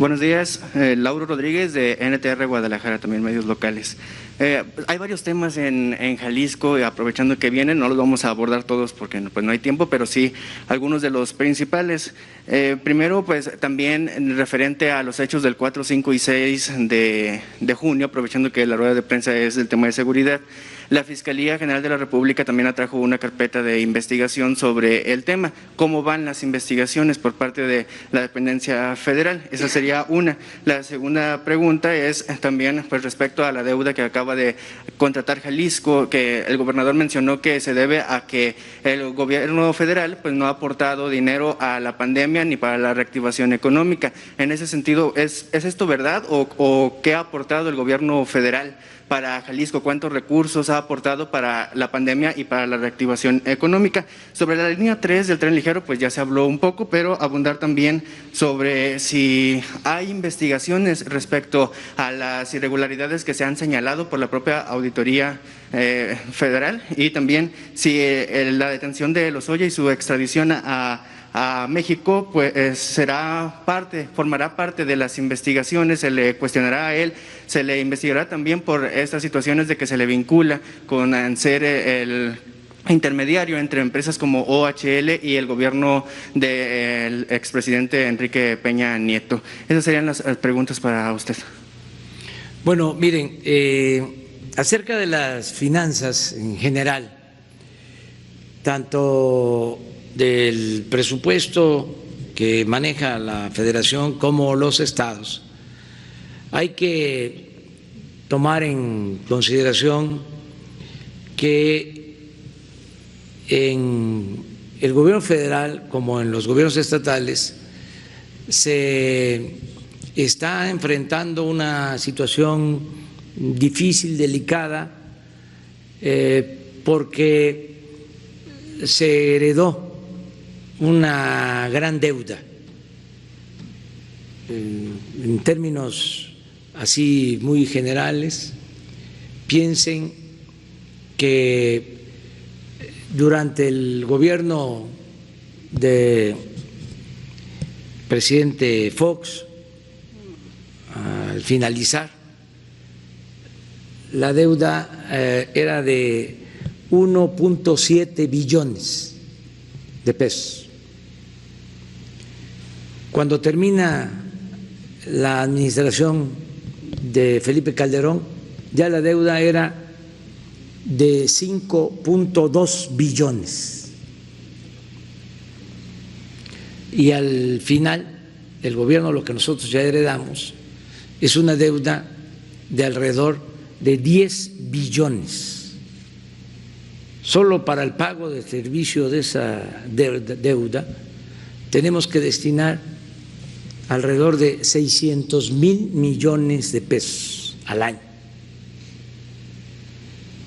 Buenos días, Lauro Rodríguez de NTR Guadalajara, también medios locales. Hay varios temas en Jalisco y aprovechando que vienen, no los vamos a abordar todos porque pues, no hay tiempo, pero sí algunos de los principales. Primero, pues también referente a los hechos del 4, 5 y 6 de junio, aprovechando que la rueda de prensa es del tema de seguridad. La Fiscalía General de la República también atrajo una carpeta de investigación sobre el tema. ¿Cómo van las investigaciones por parte de la dependencia federal? Esa sería una. La segunda pregunta es también pues, respecto a la deuda que acaba de contratar Jalisco, que el gobernador mencionó que se debe a que el gobierno federal pues, no ha aportado dinero a la pandemia ni para la reactivación económica. En ese sentido, ¿es esto verdad o qué ha aportado el gobierno federal para Jalisco? ¿Cuántos recursos ha aportado para la pandemia y para la reactivación económica? Sobre la línea 3 del tren ligero, pues ya se habló un poco, pero abundar también sobre si hay investigaciones respecto a las irregularidades que se han señalado por la propia Auditoría Federal y también si la detención de Lozoya y su extradición a México, pues formará parte de las investigaciones, se le cuestionará a él, se le investigará también por estas situaciones de que se le vincula con ser el intermediario entre empresas como OHL y el gobierno del expresidente Enrique Peña Nieto. Esas serían las preguntas para usted. Bueno, miren, acerca de las finanzas en general, tanto del presupuesto que maneja la Federación como los estados, hay que tomar en consideración que en el gobierno federal como en los gobiernos estatales se está enfrentando una situación difícil, delicada, porque se heredó una gran deuda. En términos así muy generales, piensen que durante el gobierno del presidente Fox, al finalizar, la deuda era de 1.7 billones de pesos. Cuando termina la administración de Felipe Calderón, ya la deuda era de 5.2 billones. Y al final, el gobierno, lo que nosotros ya heredamos, es una deuda de alrededor de 10 billones. Solo para el pago del servicio de esa deuda tenemos que destinar alrededor de 600,000 millones de pesos al año.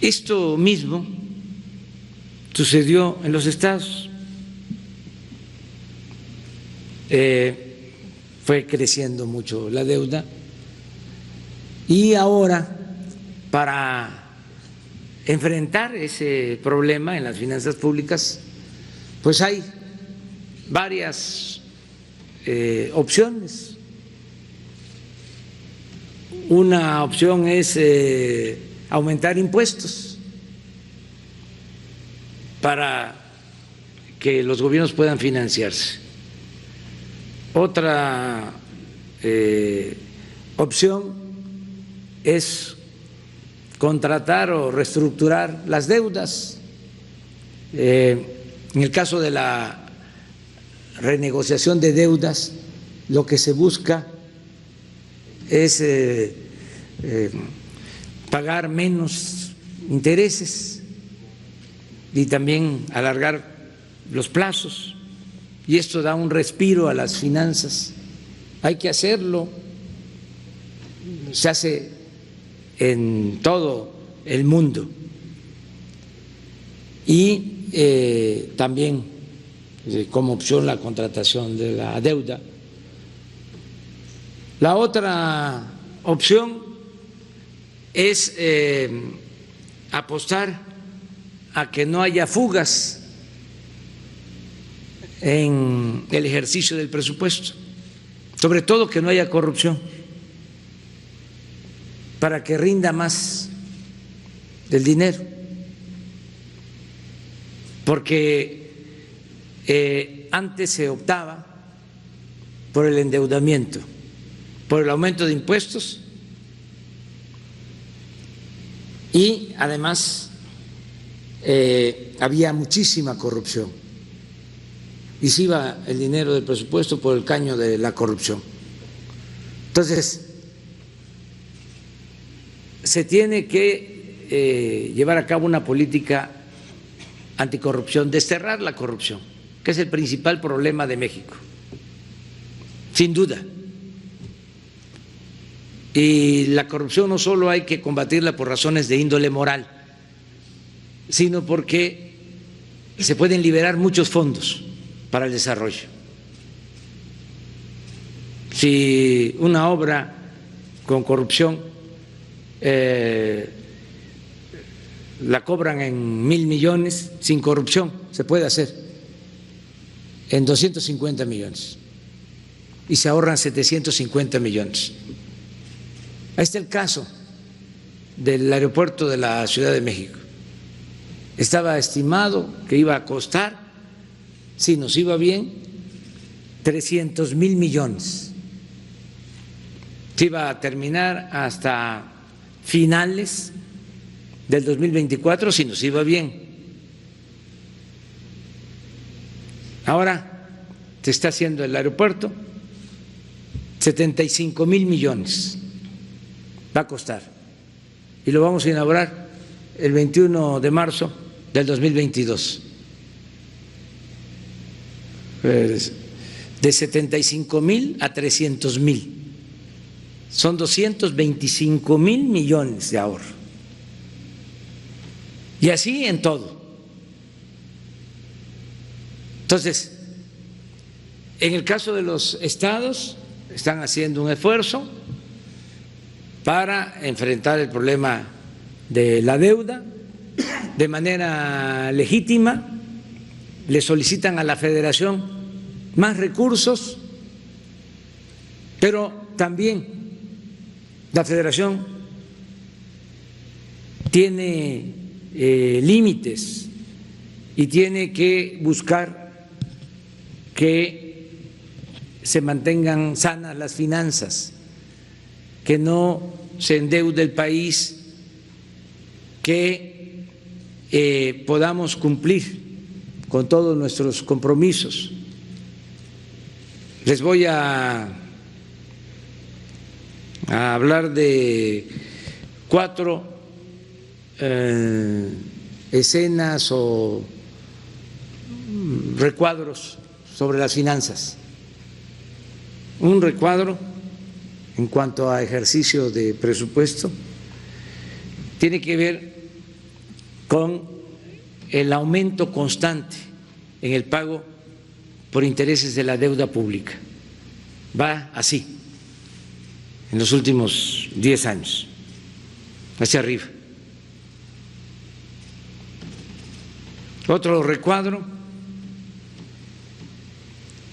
Esto mismo sucedió en los estados. Fue creciendo mucho la deuda y ahora, para enfrentar ese problema en las finanzas públicas, pues hay varias opciones. Una opción es aumentar impuestos para que los gobiernos puedan financiarse. Otra opción es contratar o reestructurar las deudas. En el caso de la renegociación de deudas, lo que se busca es pagar menos intereses y también alargar los plazos, y esto da un respiro a las finanzas. Hay que hacerlo, se hace en todo el mundo. Y también como opción la contratación de la deuda. La otra opción es apostar a que no haya fugas en el ejercicio del presupuesto. sobre todo que no haya corrupción, para que rinda más el dinero, porque antes se optaba por el endeudamiento, por el aumento de impuestos y además había muchísima corrupción y se iba el dinero del presupuesto por el caño de la corrupción. Entonces, se tiene que llevar a cabo una política anticorrupción, desterrar la corrupción, que es el principal problema de México, sin duda. Y la corrupción no solo hay que combatirla por razones de índole moral, sino porque se pueden liberar muchos fondos para el desarrollo. Si una obra con corrupción la cobran en 1.000 millones, sin corrupción se puede hacer en 250 millones y se ahorran 750 millones. Ahí está el caso del aeropuerto de la Ciudad de México. Estaba estimado que iba a costar, si nos iba bien, 300.000 millones. Se iba a terminar hasta finales del 2024 si nos iba bien. Ahora se está haciendo el aeropuerto, 75.000 millones va a costar y lo vamos a inaugurar el 21 de marzo del 2022. De 75.000 a 300.000. Son 225.000 millones de ahorro. Y así en todo. Entonces, en el caso de los estados, están haciendo un esfuerzo para enfrentar el problema de la deuda de manera legítima. Le solicitan a la Federación más recursos, pero también la Federación tiene límites y tiene que buscar que se mantengan sanas las finanzas, que no se endeude el país, que podamos cumplir con todos nuestros compromisos. Les voy a hablar de 4 escenas o recuadros sobre las finanzas. Un recuadro en cuanto a ejercicio de presupuesto tiene que ver con el aumento constante en el pago por intereses de la deuda pública. Va así en los últimos 10 años, hacia arriba. Otro recuadro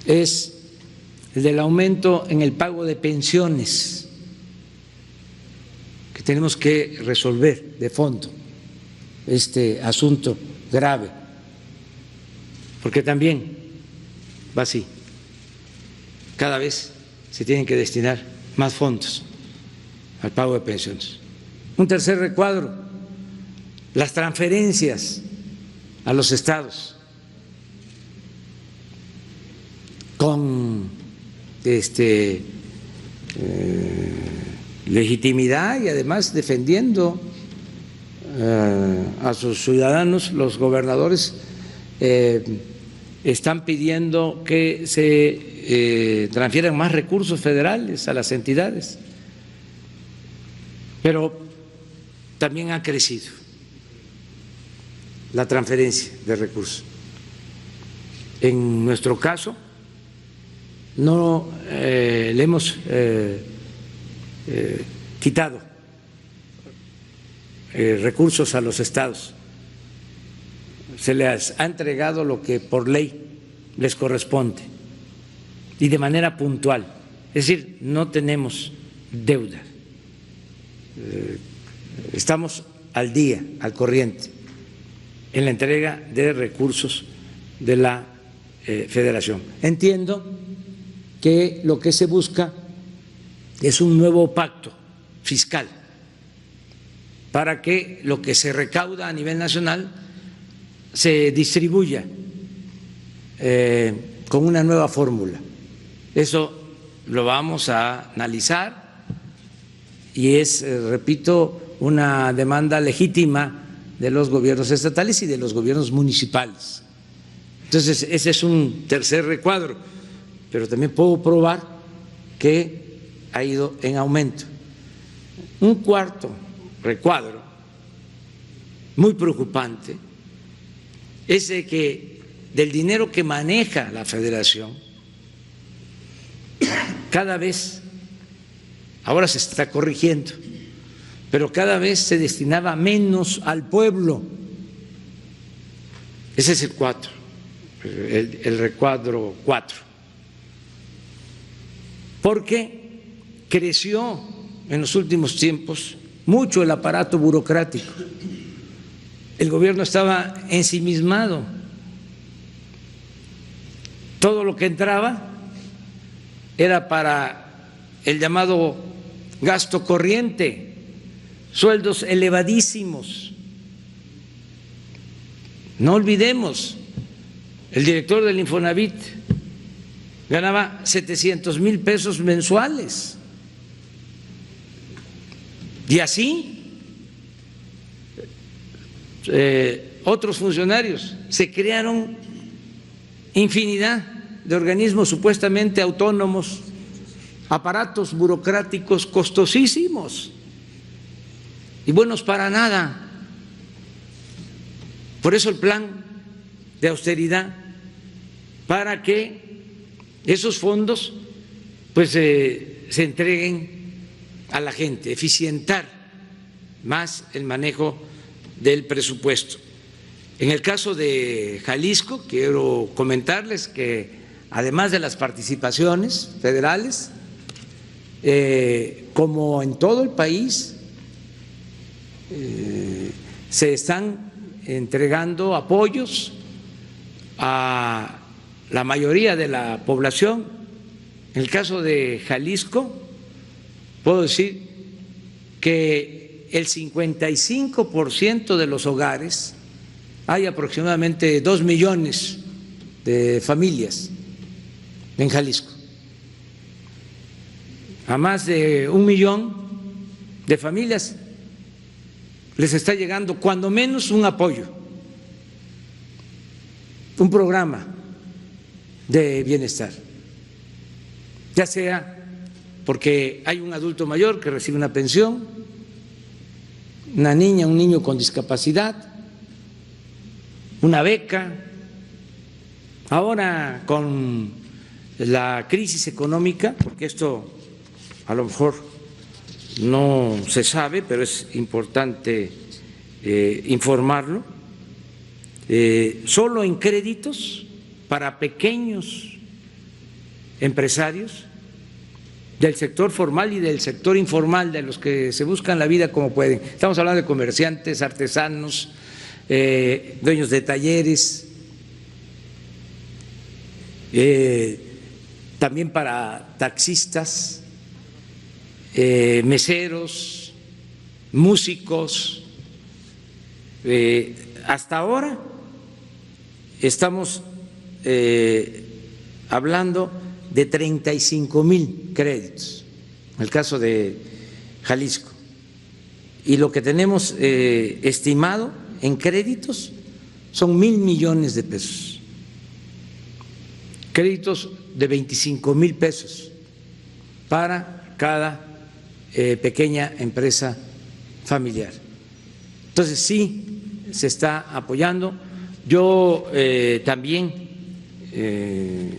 es el del aumento en el pago de pensiones, que tenemos que resolver de fondo este asunto grave, porque también va así, cada vez se tienen que destinar más fondos al pago de pensiones. Un tercer recuadro, las transferencias a los estados con legitimidad y además defendiendo a sus ciudadanos. Los gobernadores están pidiendo que se transfieran más recursos federales a las entidades, pero también ha crecido la transferencia de recursos. En nuestro caso, no le hemos quitado recursos a los estados, se les ha entregado lo que por ley les corresponde y de manera puntual, Es decir, no tenemos deuda. Estamos al día, al corriente, en la entrega de recursos de la Federación. Entiendo que lo que se busca es un nuevo pacto fiscal para que lo que se recauda a nivel nacional se distribuya con una nueva fórmula. Eso lo vamos a analizar y es, repito, una demanda legítima de los gobiernos estatales y de los gobiernos municipales. Entonces, ese es un tercer recuadro, pero también puedo probar que ha ido en aumento. Un cuarto recuadro muy preocupante es de que del dinero que maneja la Federación, cada vez, ahora se está corrigiendo, pero cada vez se destinaba menos al pueblo. Ese es el el recuadro 4. Porque creció en los últimos tiempos mucho el aparato burocrático. El gobierno estaba ensimismado. Todo lo que entraba era para el llamado gasto corriente, sueldos elevadísimos. No olvidemos, el director del Infonavit ganaba 700,000 pesos mensuales. Y así otros funcionarios. Se crearon infinidad de organismos supuestamente autónomos, aparatos burocráticos costosísimos y buenos para nada. Por eso el plan de austeridad, para que esos fondos pues se entreguen a la gente, eficientar más el manejo del presupuesto. En el caso de Jalisco, quiero comentarles que además de las participaciones federales, como en todo el país, se están entregando apoyos a la mayoría de la población. En el caso de Jalisco, puedo decir que el 55% de los hogares, hay aproximadamente 2 millones de familias en Jalisco, a más de 1 millón de familias les está llegando cuando menos un apoyo, un programa de bienestar, ya sea porque hay un adulto mayor que recibe una pensión, una niña, un niño con discapacidad, una beca. Ahora con la crisis económica, porque esto a lo mejor no se sabe, pero es importante informarlo, solo en créditos para pequeños empresarios del sector formal y del sector informal, de los que se buscan la vida como pueden. Estamos hablando de comerciantes, artesanos, dueños de talleres, también para taxistas, meseros, músicos. Hasta ahora estamos hablando de 35,000 créditos, en el caso de Jalisco, y lo que tenemos estimado en créditos son 1,000 millones de pesos, créditos de 25,000 pesos para cada pequeña empresa familiar. Entonces sí se está apoyando. Yo también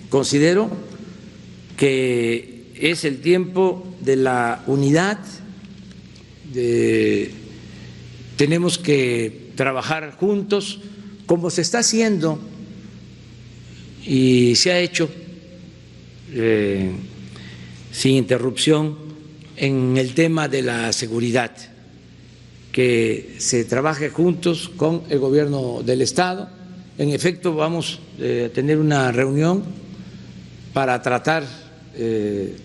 considero que es el tiempo de la unidad, tenemos que trabajar juntos, como se está haciendo y se ha hecho sin interrupción en el tema de la seguridad, que se trabaje juntos con el gobierno del Estado. En efecto, vamos a tener una reunión para tratar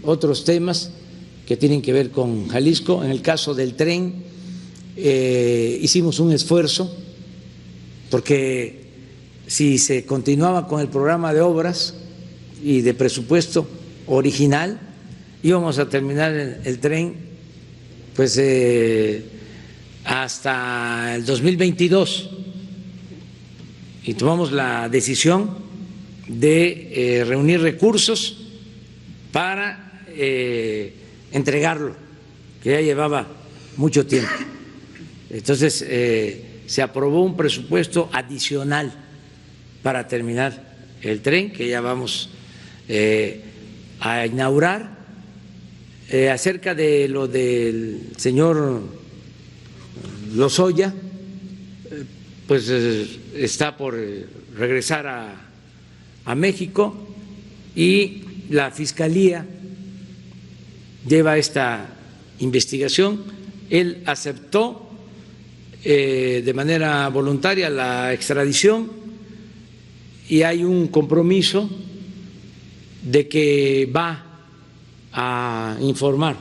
otros temas que tienen que ver con Jalisco. En el caso del tren, hicimos un esfuerzo porque si se continuaba con el programa de obras y de presupuesto original, íbamos a terminar el tren pues hasta el 2022, y tomamos la decisión de reunir recursos para entregarlo, que ya llevaba mucho tiempo. Entonces se aprobó un presupuesto adicional para terminar el tren, que ya vamos a inaugurar. Acerca de lo del señor Lozoya, pues está por regresar a México y la Fiscalía lleva esta investigación. Él aceptó de manera voluntaria la extradición y hay un compromiso de que va a informar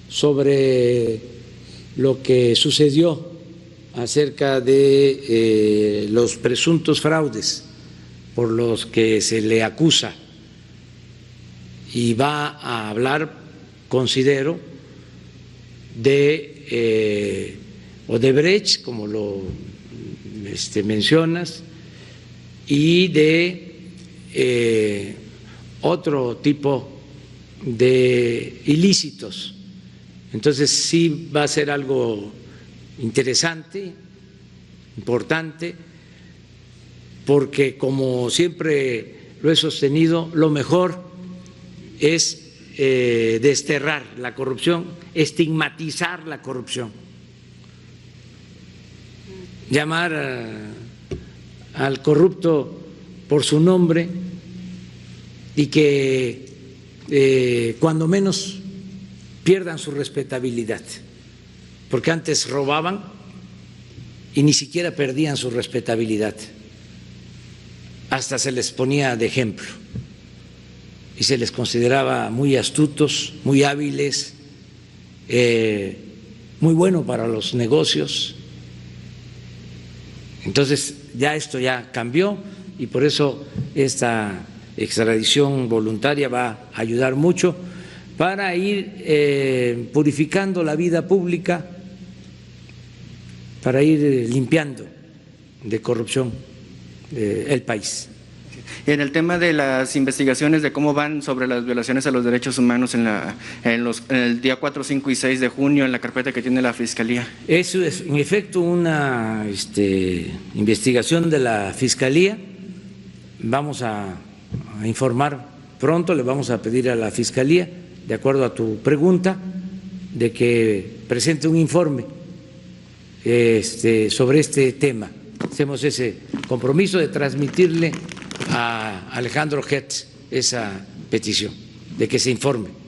sobre lo que sucedió acerca de los presuntos fraudes por los que se le acusa, y va a hablar, considero, de Odebrecht, como lo mencionas, y de otro tipo de ilícitos. Entonces sí va a ser algo interesante, importante, porque como siempre lo he sostenido, lo mejor es desterrar la corrupción, estigmatizar la corrupción, llamar al corrupto por su nombre, y que cuando menos pierdan su respetabilidad, porque antes robaban y ni siquiera perdían su respetabilidad, hasta se les ponía de ejemplo y se les consideraba muy astutos, muy hábiles, muy bueno para los negocios. Entonces ya esto ya cambió, y por eso esta extradición voluntaria va a ayudar mucho para ir purificando la vida pública, para ir limpiando de corrupción el país. En el tema de las investigaciones de cómo van sobre las violaciones a los derechos humanos en el día 4, 5 y 6 de junio, en la carpeta que tiene la Fiscalía. Eso es, en efecto, una investigación de la Fiscalía. Vamos a informar pronto, le vamos a pedir a la Fiscalía, de acuerdo a tu pregunta, de que presente un informe sobre este tema. Hacemos ese compromiso de transmitirle a Alejandro Hertz esa petición, de que se informe.